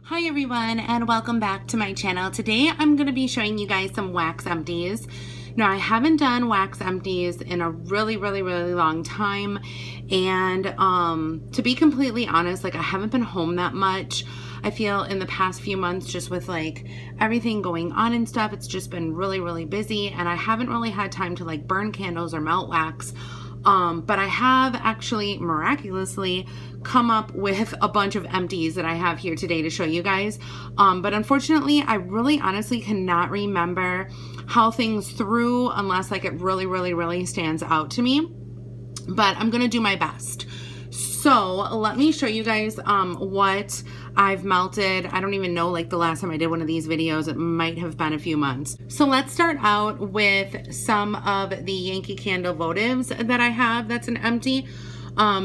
Hi everyone, and welcome back to my channel. Today I'm going to be showing you guys some wax empties. Now, I haven't done wax empties in a really long time, and to be completely honest, like I haven't been home that much. I feel in the past few months, just with like everything going on and stuff, it's just been really busy, and I haven't really had time to like burn candles or melt wax. But I have actually miraculously come up with a bunch of empties that I have here today to show you guys. But unfortunately, I really honestly cannot remember how things threw unless like it really stands out to me. But I'm gonna do my best. So let me show you guys what I've melted. I don't even know like the last time I did one of these videos. It might have been a few months. So let's start out with some of the Yankee candle votives that I have that's an empty.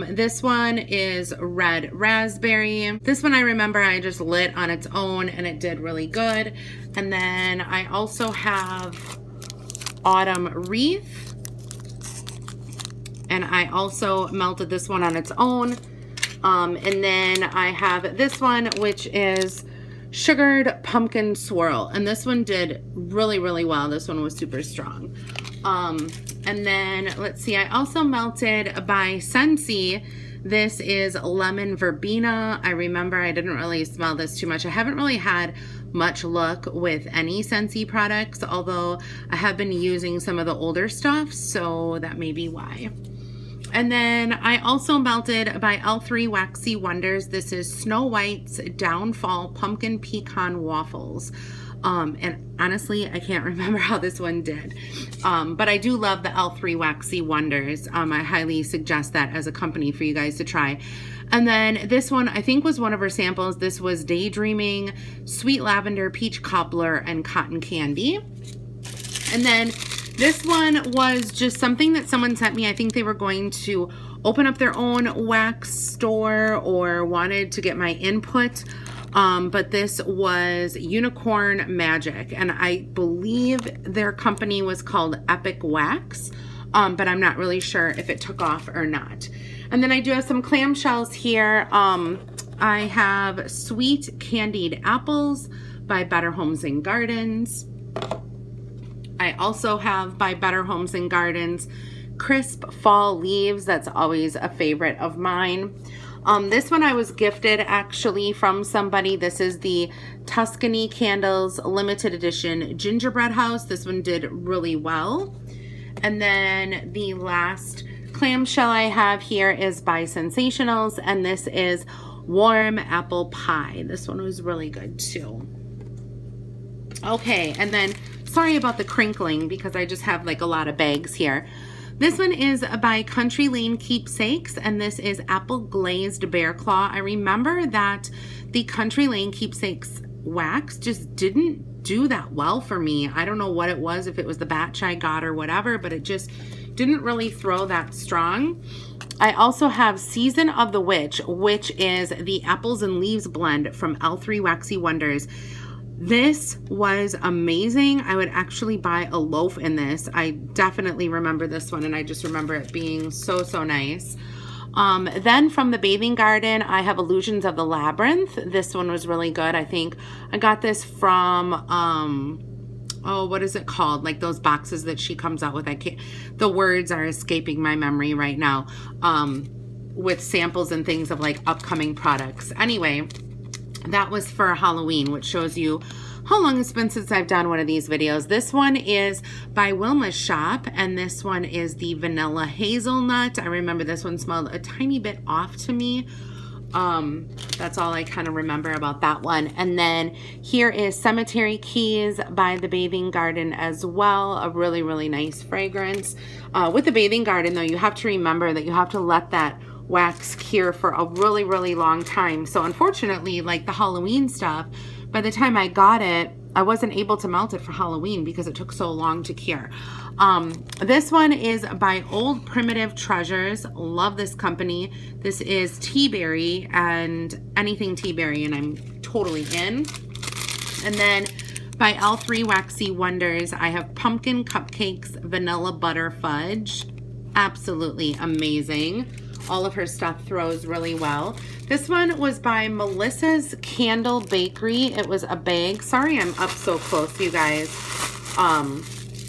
This one is red raspberry. This one I remember I just lit on its own and it did really good. And then I also have autumn wreath. And I also melted this one on its own. And then I have this one, which is sugared pumpkin swirl. And this one did really well. This one was super strong. And then let's see, I also melted by Scentsy. This is lemon verbena. I remember I didn't really smell this too much. I haven't really had much luck with any Scentsy products, although I have been using some of the older stuff, so that may be why. And then I also melted by L3 Waxy Wonders. This is Snow White's Downfall Pumpkin Pecan Waffles. And honestly, I can't remember how this one did. But I do love the L3 Waxy Wonders. I highly suggest that as a company for you guys to try. And then this one, I think, was one of her samples. This was Daydreaming, Sweet Lavender, Peach Cobbler, and Cotton Candy. And then this one was just something that someone sent me. I think they were going to open up their own wax store or wanted to get my input. But this was Unicorn Magic, and I believe their company was called Epic Wax, but I'm not really sure if it took off or not. And then I do have some clamshells here. I have Sweet Candied Apples by Better Homes and Gardens. I also have by Better Homes and Gardens Crisp Fall Leaves. That's always a favorite of mine. This one I was gifted actually from somebody. This is the Tuscany Candles Limited Edition Gingerbread House. This one did really well. And then the last clamshell I have here is by Sensationals, and this is Warm Apple Pie. This one was really good too. Okay, and then sorry about the crinkling because I just have like a lot of bags here. This one is by Country Lane Keepsakes, and this is Apple Glazed Bear Claw. I remember that the Country Lane Keepsakes wax just didn't do that well for me. I don't know what it was, if it was the batch I got or whatever, but it just didn't really throw that strong. I also have Season of the Witch, which is the Apples and Leaves blend from L3 Waxy Wonders. This was amazing. I would actually buy a loaf in this. I definitely remember this one, and I just remember it being so nice. Then from the Bathing Garden, I have Illusions of the Labyrinth. This one was really good. I think I got this from, oh, what is it called? Like those boxes that she comes out with. I can't, the words are escaping my memory right now, with samples and things of like upcoming products. Anyway, that was for Halloween, which shows you how long it's been since I've done one of these videos. This one is by Wilma's Shop, and this one is the Vanilla Hazelnut. I remember this one smelled a tiny bit off to me. That's all I kind of remember about that one. And then here is Cemetery Keys by the Bathing Garden as well. A really nice fragrance. With the Bathing Garden though, you have to remember that you have to let that wax cure for a really long time. So unfortunately, like the Halloween stuff, by the time I got it, I wasn't able to melt it for Halloween because it took so long to cure. This one is by Old Primitive Treasures. Love this company. This is tea berry and anything tea berry, and I'm totally in. And then by L3 Waxy Wonders, I have Pumpkin Cupcakes Vanilla Butter Fudge. Absolutely amazing. All of her stuff throws really well. This one was by Melissa's Candle Bakery. It was a bag. Sorry I'm up so close, you guys.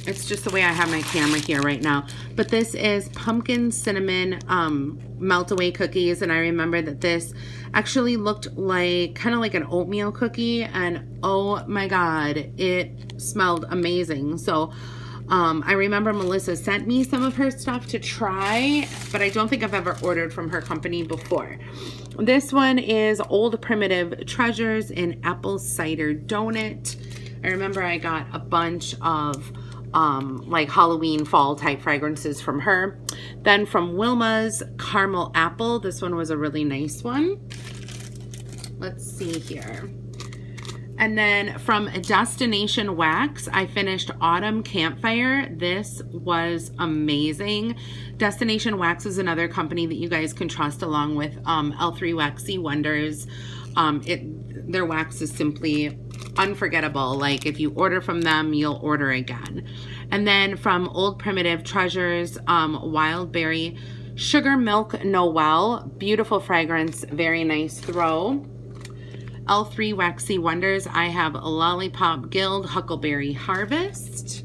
It's just the way I have my camera here right now. But this is pumpkin cinnamon melt away cookies, and I remember that this actually looked like kind of like an oatmeal cookie, and oh my god, it smelled amazing. So I remember Melissa sent me some of her stuff to try, but I don't think I've ever ordered from her company before. This one is Old Primitive Treasures in Apple Cider Donut. I remember I got a bunch of like Halloween fall type fragrances from her. Then from Wilma's Caramel Apple, this one was a really nice one. Let's see here. And then from Destination Wax, I finished Autumn Campfire. This was amazing. Destination Wax is another company that you guys can trust, along with L3 Waxy Wonders. Their wax is simply unforgettable. Like if you order from them, you'll order again. And then from Old Primitive Treasures, Wild Berry Sugar Milk Noel. Beautiful fragrance, very nice throw. L3 Waxy Wonders, I have Lollipop Guild Huckleberry Harvest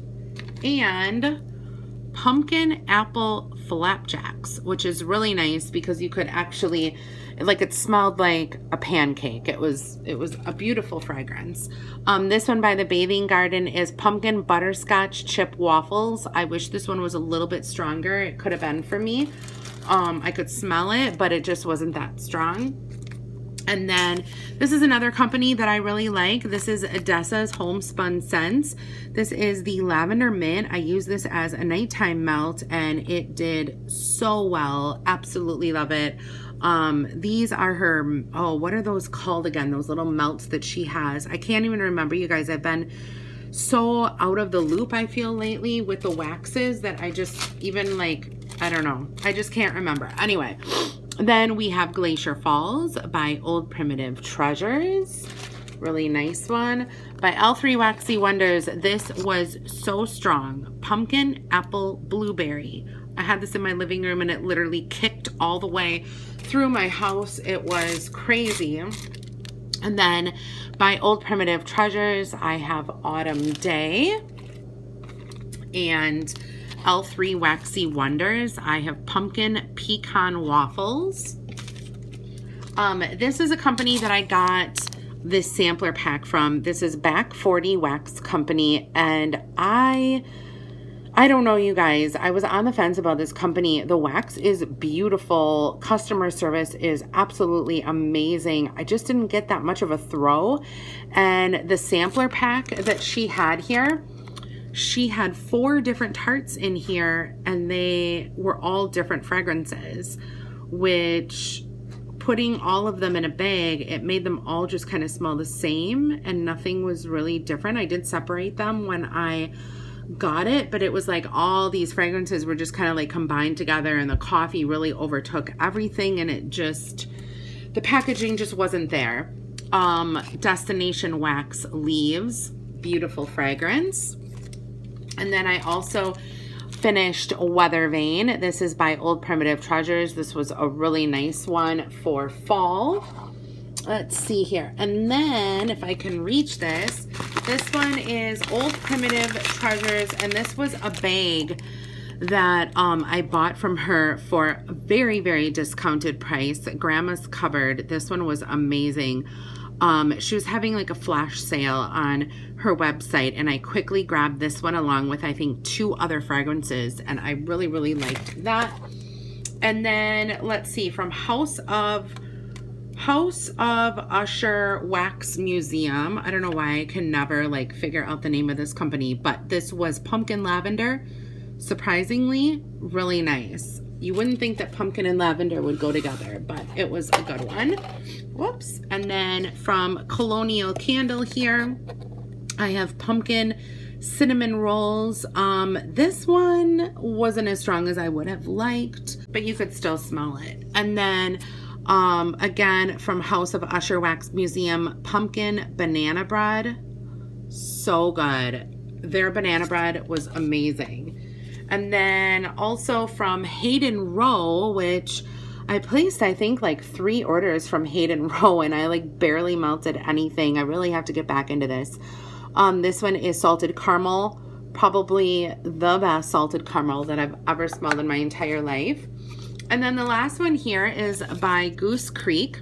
and Pumpkin Apple Flapjacks, which is really nice because you could actually, like, it smelled like a pancake. It was a beautiful fragrance. This one by the Bathing Garden is Pumpkin Butterscotch Chip Waffles. I wish this one was a little bit stronger. It could have been for me. I could smell it, but it just wasn't that strong. And then this is another company that I really like. This is Odessa's Homespun Scents. This is the Lavender Mint. I use this as a nighttime melt and it did so well. Absolutely love it. These are her, oh, what are those called again? Those little melts that she has. I can't even remember, you guys. I've been so out of the loop, I feel, lately with the waxes that I just even like, I don't know. I just can't remember. Anyway. Then we have Glacier Falls by Old Primitive Treasures. Really nice one. By L3 Waxy Wonders. This was so strong. Pumpkin Apple Blueberry. I had this in my living room and it literally kicked all the way through my house. It was crazy. And then by Old Primitive Treasures, I have Autumn Day. And L3 Waxy Wonders, I have Pumpkin Pecan Waffles. This is a company that I got this sampler pack from. This is Back 40 Wax Company, and I don't know, you guys. I was on the fence about this company. The wax is beautiful. Customer service is absolutely amazing. I just didn't get that much of a throw. And the sampler pack that she had here, she had 4 different tarts in here and they were all different fragrances, which, putting all of them in a bag, it made them all just kind of smell the same and nothing was really different. I did separate them when I got it, but it was like all these fragrances were just kind of like combined together and the coffee really overtook everything and it just, the packaging just wasn't there. Destination Wax Leaves, beautiful fragrance. And then I also finished Weather Vane. This is by Old Primitive Treasures. This was a really nice one for fall. Let's see here. And then if I can reach this, this one is Old Primitive Treasures. And this was a bag that I bought from her for a very, very discounted price. Grandma's Cupboard. This one was amazing. She was having like a flash sale on her website and I quickly grabbed this one along with I think 2 other fragrances and I really, really liked that. And then let's see, from House of Usher Wax Museum. I don't know why I can never like figure out the name of this company, but this was Pumpkin Lavender. Surprisingly, really nice. You wouldn't think that pumpkin and lavender would go together, but it was a good one. Whoops. And then from Colonial Candle here, I have Pumpkin Cinnamon Rolls. This one wasn't as strong as I would have liked, but you could still smell it. And then again, from House of Usher Wax Museum, Pumpkin Banana Bread. So good. Their banana bread was amazing. And then also from Hayden Rowe, which I placed, I think, like 3 orders from Hayden Rowe, and I like barely melted anything. I really have to get back into this. This one is salted caramel, probably the best salted caramel that I've ever smelled in my entire life. And then the last one here is by Goose Creek,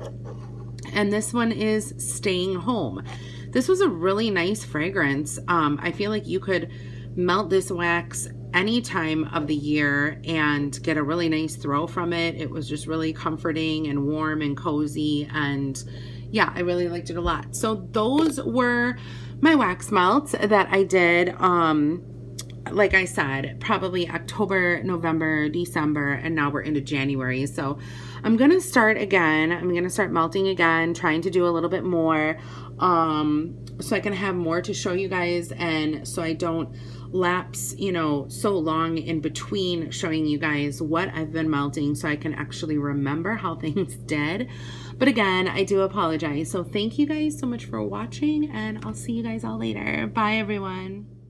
and this one is Staying Home. This was a really nice fragrance. I feel like you could melt this wax any time of the year and get a really nice throw from it. It was just really comforting and warm and cozy, and yeah, I really liked it a lot. So those were my wax melts that I did, like I said, probably October, November, December, and now we're into January. So I'm gonna start again. I'm gonna start melting again, trying to do a little bit more, so I can have more to show you guys, and so I don't lapse, you know, so long in between showing you guys what I've been melting, so I can actually remember how things did. But again, I do apologize. So thank you guys so much for watching, and I'll see you guys all later. Bye, everyone.